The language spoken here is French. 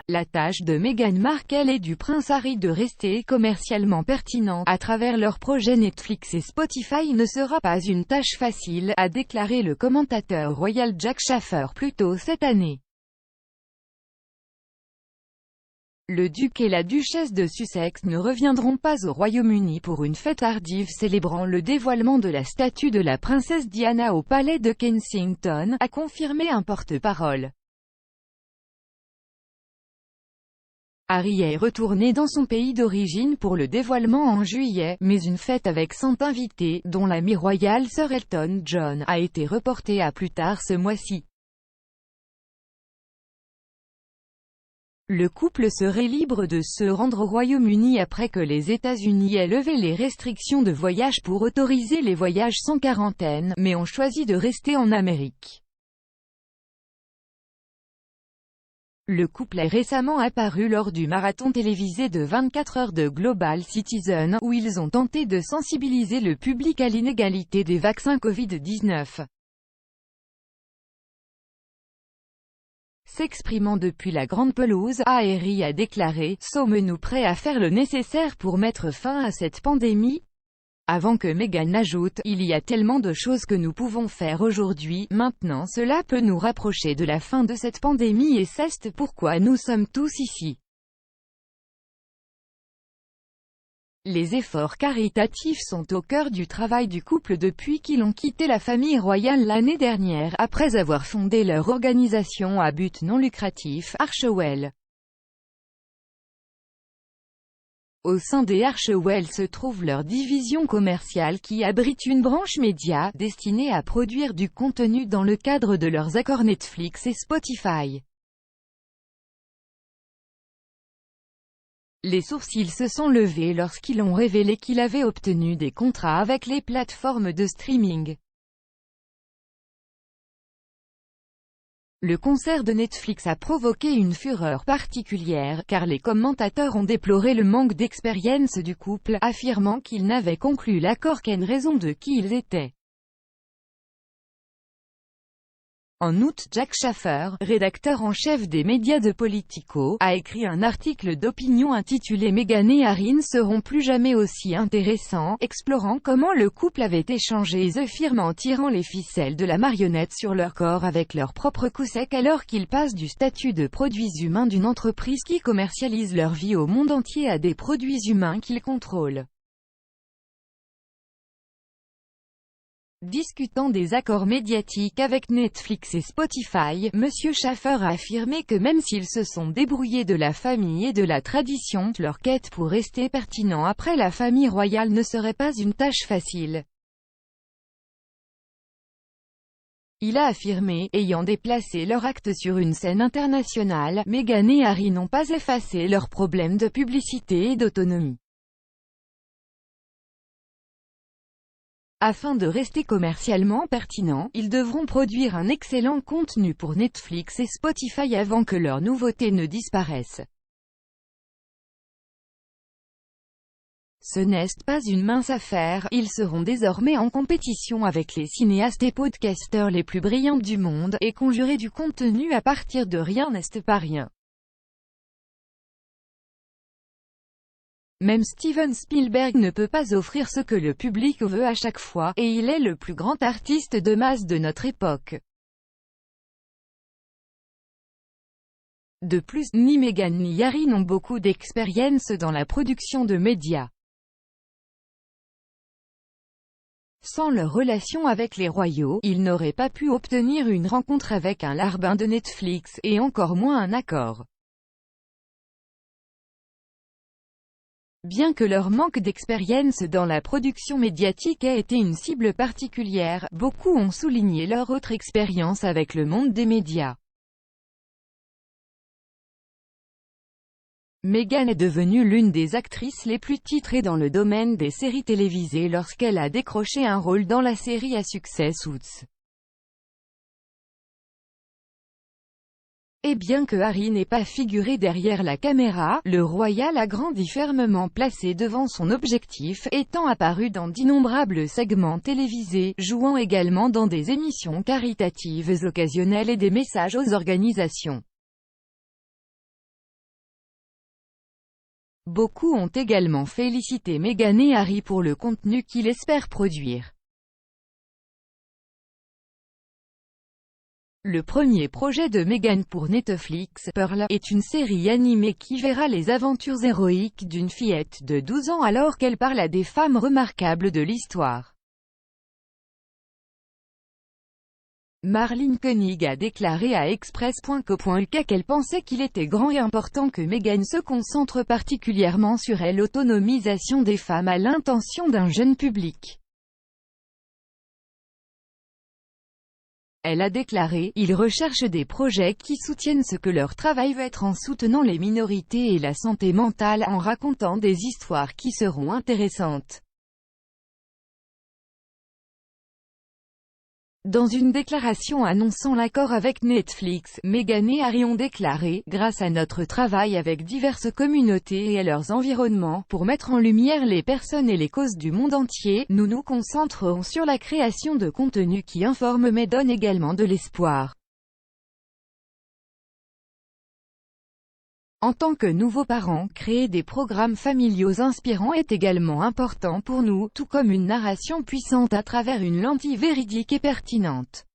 La tâche de Meghan Markle et du prince Harry de rester commercialement pertinents à travers leurs projets Netflix et Spotify ne sera pas une tâche facile, a déclaré le commentateur royal Jack Schaffer plus tôt cette année. Le duc et la duchesse de Sussex ne reviendront pas au Royaume-Uni pour une fête tardive célébrant le dévoilement de la statue de la princesse Diana au palais de Kensington, a confirmé un porte-parole. Harry est retourné dans son pays d'origine pour le dévoilement en juillet, mais une fête avec 100 invités, dont l'ami royal Sir Elton John, a été reportée à plus tard ce mois-ci. Le couple serait libre de se rendre au Royaume-Uni après que les États-Unis aient levé les restrictions de voyage pour autoriser les voyages sans quarantaine, mais ont choisi de rester en Amérique. Le couple est récemment apparu lors du marathon télévisé de 24 heures de Global Citizen, où ils ont tenté de sensibiliser le public à l'inégalité des vaccins Covid-19. S'exprimant depuis la grande pelouse, Harry a déclaré « Sommes-nous prêts à faire le nécessaire pour mettre fin à cette pandémie ?» Avant que Meghan n'ajoute « Il y a tellement de choses que nous pouvons faire aujourd'hui, maintenant cela peut nous rapprocher de la fin de cette pandémie et c'est pourquoi nous sommes tous ici. » Les efforts caritatifs sont au cœur du travail du couple depuis qu'ils ont quitté la famille royale l'année dernière, après avoir fondé leur organisation à but non lucratif, Archewell. Au sein des Archewell se trouve leur division commerciale qui abrite une branche média, destinée à produire du contenu dans le cadre de leurs accords Netflix et Spotify. Les sourcils se sont levés lorsqu'ils ont révélé qu'il avait obtenu des contrats avec les plateformes de streaming. Le concert de Netflix a provoqué une fureur particulière, car les commentateurs ont déploré le manque d'expérience du couple, affirmant qu'ils n'avaient conclu l'accord qu'en raison de qui ils étaient. En août, Jack Schaffer, rédacteur en chef des médias de Politico, a écrit un article d'opinion intitulé « Meghan et Harry ne seront plus jamais aussi intéressants », explorant comment le couple avait échangé les firmes en tirant les ficelles de la marionnette sur leur corps avec leur propre coup sec alors qu'ils passent du statut de produits humains d'une entreprise qui commercialise leur vie au monde entier à des produits humains qu'ils contrôlent. Discutant des accords médiatiques avec Netflix et Spotify, M. Schaffer a affirmé que même s'ils se sont débrouillés de la famille et de la tradition, leur quête pour rester pertinent après la famille royale ne serait pas une tâche facile. Il a affirmé, ayant déplacé leur acte sur une scène internationale, Meghan et Harry n'ont pas effacé leurs problèmes de publicité et d'autonomie. Afin de rester commercialement pertinents, ils devront produire un excellent contenu pour Netflix et Spotify avant que leurs nouveautés ne disparaissent. Ce n'est pas une mince affaire, ils seront désormais en compétition avec les cinéastes et podcasteurs les plus brillants du monde, et conjurer du contenu à partir de rien n'est pas rien. Même Steven Spielberg ne peut pas offrir ce que le public veut à chaque fois, et il est le plus grand artiste de masse de notre époque. De plus, ni Meghan ni Harry n'ont beaucoup d'expérience dans la production de médias. Sans leur relation avec les royaux, ils n'auraient pas pu obtenir une rencontre avec un larbin de Netflix, et encore moins un accord. Bien que leur manque d'expérience dans la production médiatique ait été une cible particulière, beaucoup ont souligné leur autre expérience avec le monde des médias. Meghan est devenue l'une des actrices les plus titrées dans le domaine des séries télévisées lorsqu'elle a décroché un rôle dans la série à succès Suits. Et bien que Harry n'ait pas figuré derrière la caméra, le royal a grandi fermement placé devant son objectif, étant apparu dans d'innombrables segments télévisés, jouant également dans des émissions caritatives occasionnelles et des messages aux organisations. Beaucoup ont également félicité Meghan et Harry pour le contenu qu'ils espèrent produire. Le premier projet de Meghan pour Netflix, Pearl, est une série animée qui verra les aventures héroïques d'une fillette de 12 ans alors qu'elle parle à des femmes remarquables de l'histoire. Marlene Koenig a déclaré à Express.co.uk qu'elle pensait qu'il était grand et important que Meghan se concentre particulièrement sur l'autonomisation des femmes à l'intention d'un jeune public. Elle a déclaré « Ils recherchent des projets qui soutiennent ce que leur travail veut être en soutenant les minorités et la santé mentale en racontant des histoires qui seront intéressantes. » Dans une déclaration annonçant l'accord avec Netflix, Meghan et Harry ont déclaré « Grâce à notre travail avec diverses communautés et à leurs environnements, pour mettre en lumière les personnes et les causes du monde entier, nous nous concentrerons sur la création de contenu qui informe mais donne également de l'espoir. » En tant que nouveaux parents, créer des programmes familiaux inspirants est également important pour nous, tout comme une narration puissante à travers une lentille véridique et pertinente.